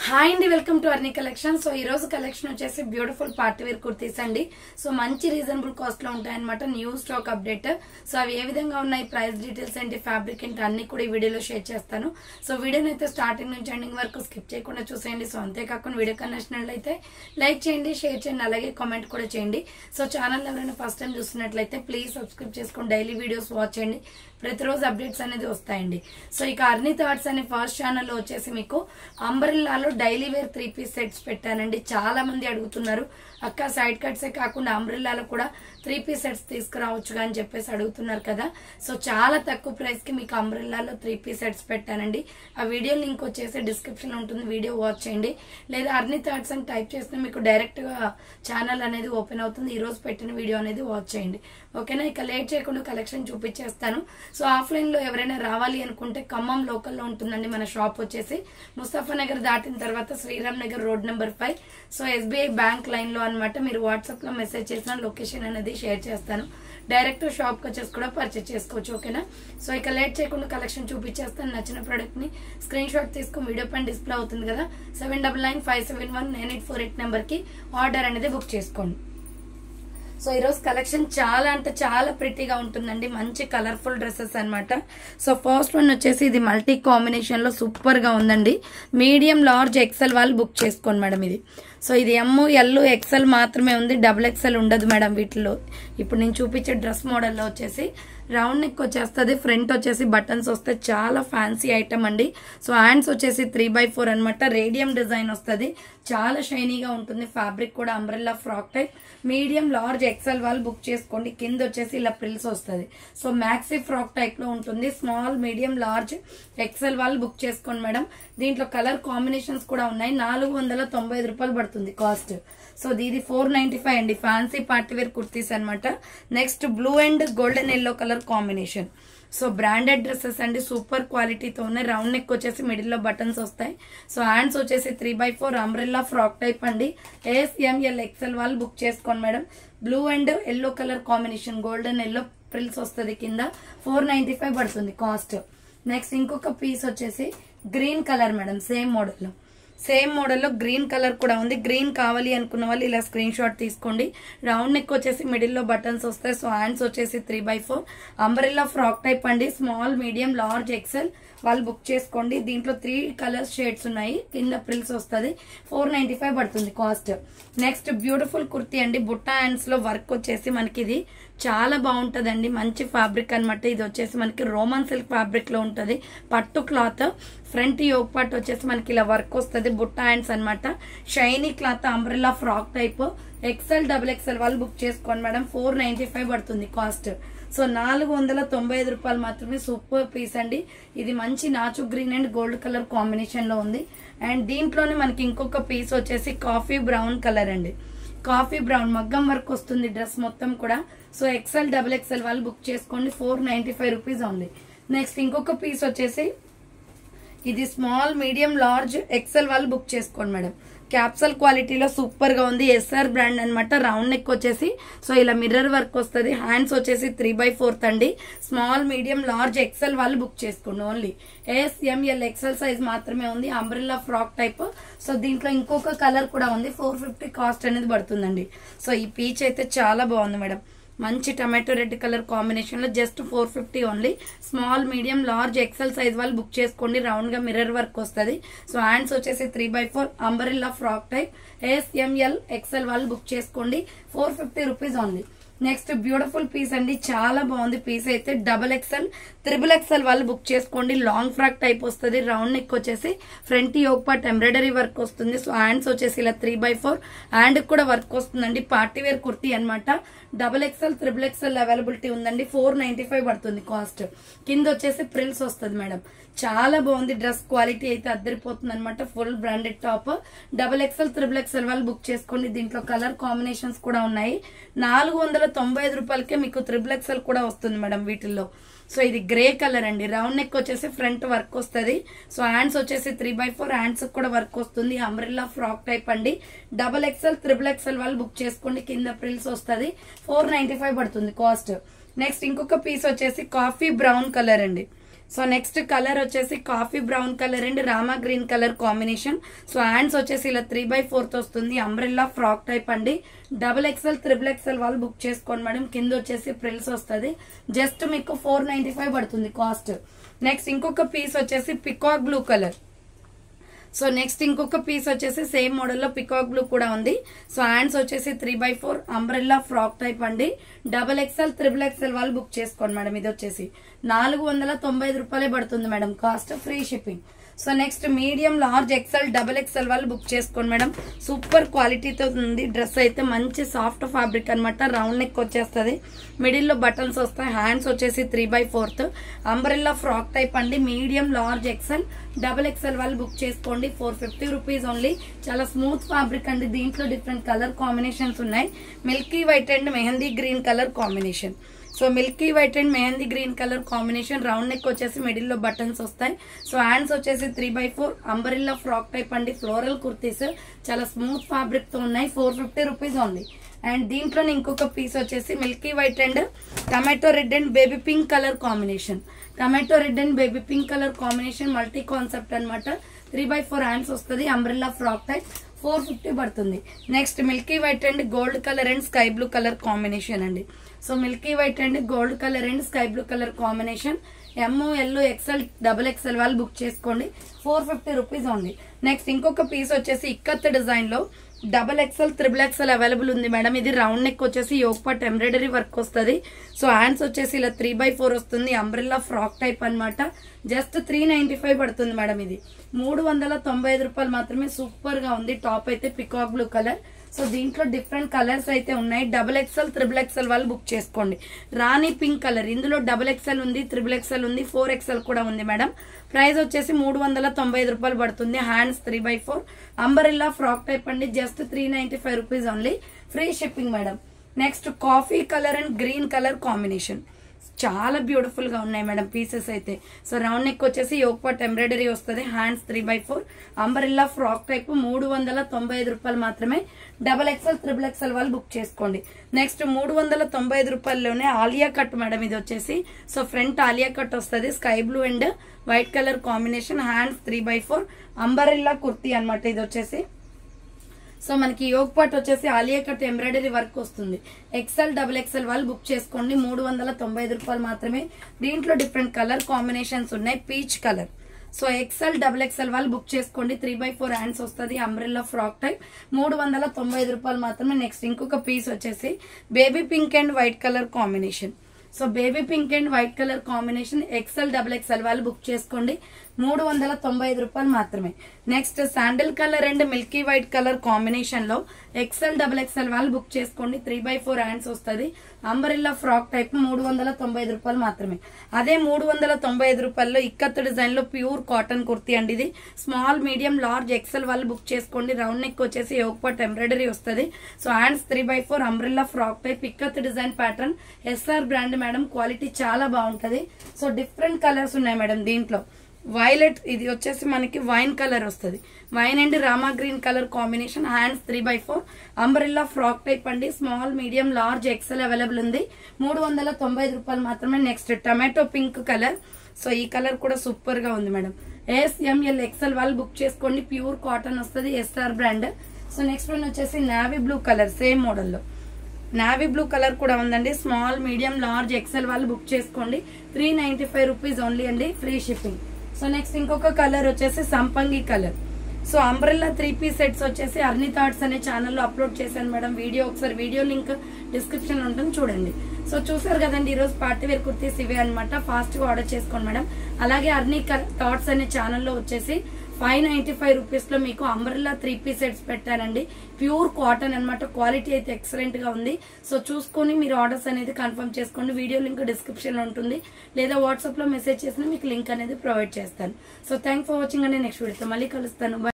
Hi అండి, welcome to Arni collection. So ఈ రోజు కలెక్షన్ వచ్చేసి బ్యూటిఫుల్ పార్టీ వేర్ కుర్తీస్ అండి. సో మంచి రీజనబుల్ కాస్ట్ లో ఉంటాయన్నమాట. New stock update. సో అవి ఏ విధంగా ఉన్నాయి, ప్రైస్ డీటెయిల్స్ ఏంటి, ఫ్యాబ్రిక్ ఏంటి, అన్ని కూడా ఈ వీడియోలో షేర్ చేస్తాను. సో వీడియోని అయితే స్టార్టింగ్ నుంచి ఎండింగ్ వరకు స్కిప్ చేయకుండా చూసేయండి. సో అంతేకాకుండా వీడియో నచ్చినట్లయితే లైక్ చేయండి, షేర్ చేయండి, అలాగే కామెంట్ కూడా చేయండి. సో ఛానల్ ఎవరైనా ఫస్ట్ టైం చూస్తున్నట్లయితే ప్లీజ్ సబ్స్క్రైబ్ చేసుకోండి, డైలీ వీడియోస్ వాచ్ చేయండి, ప్రతిరోజు అప్డేట్స్ అనేది వస్తాయండి. సో ఇక అర్నీ థాట్స్ అనే ఫస్ట్ ఛానల్లో వచ్చేసి మీకు అంబ్రెల్లాలో డైలీ వేర్ 3 పీస్ సెట్స్ పెట్టానండి. చాలా మంది అడుగుతున్నారు, అక్క సైడ్ కట్సే కాకుండా అంబ్రెల్లాలో కూడా 3 పీస్ సెట్స్ తీసుకురావచ్చు అని చెప్పేసి అడుగుతున్నారు కదా. సో చాలా తక్కువ ప్రైస్ కి మీకు అంబ్రెల్లాలో 3 పీస్ సెట్స్ పెట్టానండి. ఆ వీడియో లింక్ వచ్చేసి డిస్క్రిప్షన్ లో ఉంటుంది, వీడియో వాచ్ చేయండి. లేదా అర్నీ థాట్స్ అని టైప్ చేస్తే మీకు డైరెక్ట్ గా ఛానల్ అనేది ఓపెన్ అవుతుంది. ఈ రోజు పెట్టిన వీడియో అనేది వాచ్ చేయండి, ఓకేనా. ఇక లేట్ చేయకుండా కలెక్షన్ చూపించేస్తాను. సో ఆఫ్లైన్ లో ఎవరైనా రావాలి అనుకుంటే ఖమ్మం లోకల్లో ఉంటుందండి మన షాప్ వచ్చేసి. ముస్తఫా నగర్ దాటిన తర్వాత Sriram Nagar road number 5. So SBI bank line లో అనమాట. మీరు వాట్సాప్ లో మెసేజ్ చేసిన లొకేషన్ అనేది షేర్ చేస్తాను. డైరెక్ట్ షాప్ కి వచ్చేసి కూడా పర్చేస్ చేసుకోవచ్చు, ఓకేనా. సో ఇక లేట్ చేయకుండా కలెక్షన్ చూపించేస్తాను. నచ్చిన ప్రొడక్ట్ ని స్క్రీన్ షాట్ తీసుకుని వీడియో పైన డిస్ప్లే అవుతుంది కదా, 7995719848 నెంబర్ కి ఆర్డర్ అనేది బుక్ చేసుకోండి. సో ఈరోజు కలెక్షన్ చాలా అంటే చాలా ప్రిటీగా ఉంటుందండి. మంచి కలర్ఫుల్ డ్రెస్సెస్ అనమాట. సో ఫస్ట్ వన్ వచ్చేసి ఇది మల్టీ కాంబినేషన్ లో సూపర్ గా ఉందండి. మీడియం, లార్జ్, ఎక్సెల్ వాళ్ళు బుక్ చేసుకోండి మేడం. ఇది సో ఇది ML, XL మాత్రమే ఉంది, XXL ఉండదు మేడం వీటిలో. ఇప్పుడు నేను చూపించే డ్రెస్ మోడల్లో వచ్చేసి రౌండ్ నెక్ వచ్చేస్తుంది, ఫ్రంట్ వచ్చేసి బటన్స్ వస్తాయి. చాలా ఫ్యాన్సీ ఐటమ్ అండి. సో హ్యాండ్స్ వచ్చేసి 3/4 అనమాట. రేడియం డిజైన్ వస్తుంది, చాలా షైనీగా ఉంటుంది. ఫ్యాబ్రిక్ కూడా umbrella frock type. Medium, large, XL వాళ్ళు బుక్ చేసుకోండి. కింద వచ్చేసి ఇలా ప్రిల్స్ వస్తుంది. సో మ్యాక్సీ ఫ్రాక్ టైప్ లో ఉంటుంది. స్మాల్, మీడియం, లార్జ్, XL వాళ్ళు బుక్ చేసుకోండి మేడం. దీంట్లో కలర్ కాంబినేషన్స్ కూడా ఉన్నాయి. 495 రూపాయలు పడుతుంది కాస్ట్. సో ఇది 495 అండి. ఫ్యాన్సీ పార్టీ వేర్ కుర్తీస్ అనమాట. Next blue and golden yellow colour combination. So branded dresses అండి, సూపర్ క్వాలిటీతో ఉన్నాయి. రౌండ్ నెక్ వచ్చేసి మిడిల్ లో బటన్స్ వస్తాయి. సో హ్యాండ్స్ వచ్చేసి 3/4 అంబ్రెల్లా ఫ్రాక్ టైప్ అండి. SML, XL వాళ్ళు బుక్ చేసుకోండి madam. Blue and yellow colour combination, golden yellow frills వస్తుంది కింద. 495 పడుతుంది కాస్ట్. నెక్స్ట్ ఇంకొక పీస్ వచ్చేసి గ్రీన్ కలర్ మేడం. సేమ్ మోడల్లో గ్రీన్ కలర్ కూడా ఉంది. గ్రీన్ కావాలి అనుకున్న వాళ్ళు ఇలా స్క్రీన్ షాట్ తీసుకోండి. రౌండ్ నెక్ వచ్చేసి మిడిల్ లో బటన్స్ వస్తాయి. సో హ్యాండ్స్ వచ్చేసి 3/4 అంబ్రెల్లా ఫ్రాక్ టైప్ అండి. స్మాల్, మీడియం, లార్జ్, XL వాళ్ళు బుక్ చేసుకోండి. దీంట్లో 3 కలర్ షేడ్స్ ఉన్నాయి. కింద ప్రిల్స్ వస్తుంది. 495 పడుతుంది కాస్ట్. నెక్స్ట్ బ్యూటిఫుల్ కుర్తీ అండి. బుట్టా హ్యాండ్స్ లో వర్క్ వచ్చేసి మనకి ఇది చాలా బాగుంటదండి. మంచి ఫ్యాబ్రిక్ అనమాట. ఇది వచ్చేసి మనకి రోమన్ సిల్క్ ఫ్యాబ్రిక్ లో ఉంటది. పట్టు క్లాత్. ఫ్రంట్ యోక్ పార్ట్ వచ్చేసి మనకి ఇలా వర్క్ వస్తుంది. బుట్టా హ్యాండ్స్ అనమాట. Shiny cloth, umbrella frock type. XL, XXL వాళ్ళు బుక్ చేసుకోండి మేడం. 495 పడుతుంది కాస్ట్. సో 495 రూపాయలు మాత్రమే. సూపర్ పీస్ అండి. ఇది మంచి నాచు green and gold colour combination లో ఉంది. అండ్ దీంట్లోనే మనకి ఇంకొక పీస్ వచ్చేసి కాఫీ బ్రౌన్ కలర్ అండి. కాఫీ బ్రౌన్ మగ్గం వర్క్ వస్తుంది డ్రెస్ మొత్తం కూడా. సో XL, XXL వాళ్ళు బుక్ చేసుకోండి. 495 రూపీస్ ఉంది. నెక్స్ట్ ఇంకొక పీస్ వచ్చేసి ఇది స్మాల్, మీడియం, లార్జ్, XL వాళ్ళు బుక్ చేసుకోండి మేడం. క్యాప్సల్ క్వాలిటీలో సూపర్ గా ఉంది. SR బ్రాండ్ అనమాట. రౌండ్ నెక్ వచ్చేసి సో ఇలా మిర్రర్ వర్క్ వస్తుంది. హ్యాండ్స్ వచ్చేసి 3/4 అండి. స్మాల్, మీడియం, లార్జ్, XL వాళ్ళు బుక్ చేసుకోండి. ఓన్లీ SML, XL సైజ్ మాత్రమే ఉంది. Umbrella frock type. సో దీంట్లో ఇంకొక కలర్ కూడా ఉంది. 450 కాస్ట్ అనేది పడుతుందండి. సో ఈ పీచ్ అయితే చాలా బాగుంది మేడం. మంచి టమాటో రెడ్ కలర్ కాంబినేషన్ లో just 450 only. Small, medium, large, XL size వాళ్ళు బుక్ చేసుకోండి. రౌండ్ గా మిర్రర్ వర్క్ వస్తుంది. సో హ్యాండ్స్ వచ్చేసి 3/4 umbrella frock type. SML, XL వాళ్ళు బుక్ చేసుకోండి. 450 rupees only. Next beautiful piece అండి. చాలా బాగుంది పీస్ అయితే. XXL, XXL వాళ్ళు బుక్ చేసుకోండి. లాంగ్ ఫ్రాక్ టైప్ వస్తుంది. రౌండ్ నెక్ వచ్చేసి front yoke part embroidery work వస్తుంది. సో హ్యాండ్స్ వచ్చేసి ఇలా 3/4 హ్యాండ్ కూడా వర్క్ వస్తుందండి. పార్టీ వేర్ కుర్తీ అనమాట. XXL, XXL అవైలబిలిటీ ఉందండి. 495 పడుతుంది కాస్ట్. కింద వచ్చేసి ప్రిల్స్ వస్తుంది మేడం. చాలా బాగుంది డ్రెస్. క్వాలిటీ అయితే అద్దరిపోతుంది అనమాట. Full branded top. XXL, XXL వాళ్ళు బుక్ చేసుకోండి. దీంట్లో కలర్ కాంబినేషన్స్ కూడా ఉన్నాయి. 495 రూపాయలకే మీకు XXL కూడా వస్తుంది మేడం వీటిల్లో. సో ఇది గ్రే కలర్ అండి. రౌండ్ నెక్ వచ్చేసి ఫ్రంట్ వర్క్ వస్తుంది. సో హ్యాండ్స్ వచ్చేసి 3/4 హ్యాండ్స్ కూడా వర్క్ వస్తుంది. అంబ్రెల్లా ఫ్రాక్ టైప్ అండి. XXL, XXL వాళ్ళు బుక్ చేసుకోండి. కింద ప్రిల్స్ వస్తుంది. 495 పడుతుంది కాస్ట్. నెక్స్ట్ ఇంకొక పీస్ వచ్చేసి కాఫీ బ్రౌన్ కలర్ అండి. సో నెక్స్ట్ కలర్ వచ్చేసి coffee brown colour and Rama green colour combination. So hands వచ్చేసి ఇలా 3/4 వస్తుంది. అంబ్రెల్లా ఫ్రాక్ టైప్ అండి. XXL, XXL వాళ్ళు బుక్ చేసుకోండి మేడం. కింద వచ్చేసి ప్రిల్స్ వస్తుంది. జస్ట్ మీకు 495 పడుతుంది కాస్ట్. నెక్స్ట్ ఇంకొక పీస్ వచ్చేసి peacock blue colour. So next ఇంకొక పీస్ వచ్చేసి సేమ్ మోడల్లో పికాక్ బ్లూ కూడా ఉంది. సో హ్యాండ్స్ వచ్చేసి 3/4 అంబ్రెల్లా ఫ్రాక్ టైప్ అండి. XXL, XXL వాళ్ళు బుక్ చేసుకోండి మేడం. ఇది వచ్చేసి 495 రూపాయలే పడుతుంది madam cost, free shipping. So next medium, large, XL, XXL వాళ్ళు బుక్ చేసుకోండి మేడం. సూపర్ క్వాలిటీతో ఉంది డ్రెస్ అయితే. మంచి సాఫ్ట్ ఫ్యాబ్రిక్ అనమాట. రౌండ్ నెక్ వచ్చేస్తుంది. మిడిల్ లో బటన్స్ వస్తాయి. హ్యాండ్స్ వచ్చేసి 3/4 అంబ్రెల్లా ఫ్రాక్ టైప్ అండి. మీడియం, లార్జ్, XL, XXL వాళ్ళు బుక్ చేసుకోండి. 450 రూపీస్ ఓన్లీ. చాలా స్మూత్ ఫ్యాబ్రిక్ అండి. దీంట్లో డిఫరెంట్ కలర్ కాంబినేషన్స్ ఉన్నాయి. Milky white and mehndi green colour combination. So milky white and mehndi green colour combination. Round neck వచ్చేసి middle లో buttons వస్తాయి. సో హ్యాండ్స్ వచ్చేసి 3/4 అంబ్రెల్లా ఫ్రాక్ టైప్ అండి. ఫ్లోరల్ కుర్తీస్ చాలా స్మూత్ ఫ్యాబ్రిక్ తో ఉన్నాయి. 450 రూపీస్ ఓన్లీ. అండ్ దీంట్లోనే ఇంకొక పీస్ వచ్చేసి milky white and tomato red and baby pink colour combination. Tomato red and baby pink colour combination multi concept అనమాట. 3/4 hands వస్తుంది. అంబ్రెల్లా ఫ్రాక్ టైప్ 450 పడుతుంది. Next milky white and gold colour and sky blue colour combination అండి. So milky white and gold colour and sky blue colour combination. ML, XL, XXL వాళ్ళు book చేసుకోండి. 450 rupees only. Next ఇంకొక piece వచ్చేసి ikat design లో XXL, XXL available ఉంది madam. ఇది round neck వచ్చేసి yoke part embroidery work వస్తుంది. సో హ్యాండ్స్ వచ్చేసి ఇలా 3/4 వస్తుంది. అంబ్రెల్లా ఫ్రాక్ టైప్ అనమాట. జస్ట్ 395 పడుతుంది మేడం. ఇది 395 రూపాయలు మాత్రమే. సూపర్ గా ఉంది. టాప్ అయితే పికాక్ బ్లూ కలర్. సో దీంట్లో డిఫరెంట్ కలర్స్ అయితే ఉన్నాయి. XXL, XXL వాళ్ళు బుక్ చేసుకోండి. రాణి పింక్ కలర్. ఇందులో XXL ఉంది, XXL ఉంది, 4XL కూడా ఉంది మేడం. ప్రైస్ వచ్చేసి 395 రూపాయలు పడుతుంది. హ్యాండ్స్ 3/4 అంబరెల్లా ఫ్రాక్ టైప్ అండి. Just 395 rupees only, free shipping madam. Next coffee colour and green colour combination. చాలా బ్యూటిఫుల్ గా ఉన్నాయి మేడం పీసెస్ అయితే. సో రౌండ్ నెక్ వచ్చేసి యోక్ పార్ట్ ఎంబ్రాయిడరీ వస్తుంది. హ్యాండ్స్ 3/4 అంబరెల్లా ఫ్రాక్ టైప్ 395 రూపాయలు మాత్రమే. XXL, XXL వాళ్ళు బుక్ చేసుకోండి. నెక్స్ట్ 395 రూపాయల్లోనే ఆలియా కట్ మేడం. ఇది వచ్చేసి సో ఫ్రంట్ ఆలియా కట్ వస్తుంది. Sky blue and white colour combination. Hands 3/4 umbrella kurti అనమాట. ఇది వచ్చేసి సో మనకి యోక్ పార్ట్ వచ్చేసి ఆలియా కట్ ఎంబ్రాయిడరీ వర్క్ వస్తుంది. XL, XXL వాళ్ళు బుక్ చేసుకోండి. 395 రూపాయలు మాత్రమే. దీంట్లో డిఫరెంట్ కలర్ కాంబినేషన్స్ ఉన్నాయి. Peach colour. So XL, XXL వాళ్ళు బుక్ చేసుకోండి. 3/4 హ్యాండ్స్ వస్తుంది. అంబ్రెల్లా ఫ్రాక్ టైప్ 395 రూపాయలు మాత్రమే. నెక్స్ట్ ఇంకొక పీస్ వచ్చేసి baby pink and white colour combination. So baby pink and white colour combination. XL, XXL వాళ్ళు బుక్ చేసుకోండి. 395 రూపాయలు మాత్రమే. Next sandal colour and Milky white colour combination లో XL, XXL వాళ్ళు బుక్ చేసుకోండి. 3/4 హ్యాండ్స్ వస్తుంది. అంబరెల్లా ఫ్రాక్ టైప్ 395 రూపాయలు మాత్రమే. అదే 395 రూపాయల్లో ఇక్కత్ డిజైన్ లో ప్యూర్ కాటన్ కుర్తీ అండి. ఇది స్మాల్, మీడియం, లార్జ్, XL వాళ్ళు బుక్ చేసుకోండి. రౌండ్ నెక్ వచ్చేసి యోక్ పార్ట్ ఎంబ్రాయిడరీ వస్తుంది. So hands 3/4 umbrella frock type ikat design pattern. SR brand madam. Quality చాలా బాగుంటది. సో డిఫరెంట్ కలర్స్ ఉన్నాయి మేడం దీంట్లో. వైలెట్, ఇది వచ్చేసి మనకి వైన్ కలర్ వస్తుంది. Wine and Rama green colour combination. Hands 3/4 umbrella frock type అండి. Small, medium, large, XL available ఉంది. 395 రూపాయలు మాత్రమే. Next tomato pink colour. So ఈ కలర్ కూడా సూపర్ గా ఉంది మేడం. SML, XL వాళ్ళు బుక్ చేసుకోండి. ప్యూర్ కాటన్ వస్తుంది. SR brand. So next one వచ్చేసి నావీ బ్లూ కలర్. సేమ్ మోడల్లో నావీ బ్లూ కలర్ కూడా ఉందండి. స్మాల్, మీడియం, లార్జ్, XL వాళ్ళు బుక్ చేసుకోండి. 395 రూపీస్ ఓన్లీ అండి, ఫ్రీ షిప్పింగ్. సో నెక్స్ట్ ఇంకొక కలర్ వచ్చేసి సంపంగి కలర్. సో అంబ్రెల్లా 3-పీస్ సెట్స్ వచ్చేసి అర్ని థాట్స్ అనే ఛానల్లో అప్లోడ్ చేశాను మేడం. ఒకసారి వీడియో లింక్ డిస్క్రిప్షన్ లో ఉంటుంది, చూడండి. సో చూసారు కదండి, ఈ రోజు పార్టీ వేర్ కుర్తీస్ ఇవే అనమాట. ఫాస్ట్ గా ఆర్డర్ చేసుకోండి మేడం. అలాగే అర్ని థాట్స్ అనే ఛానల్లో వచ్చేసి 595 రూపీస్ లో మీకు అంబ్రెల్లా 3-పీస్ సెట్స్ పెట్టానండి. ప్యూర్ కాటన్ అనమాట. క్వాలిటీ అయితే ఎక్సలెంట్ గా ఉంది. సో చూసుకొని మీరు ఆర్డర్స్ అనేది కన్ఫర్మ్ చేసుకోండి. వీడియో లింక్ డిస్క్రిప్షన్ లో ఉంటుంది, లేదా వాట్సాప్ లో మెసేజ్ చేసినా మీకు లింక్ అనేది ప్రొవైడ్ చేస్తాను. సో థ్యాంక్ ఫర్ వాచింగ్ అండి. నెక్స్ట్ వీడియోతో మళ్ళీ కలుస్తాను.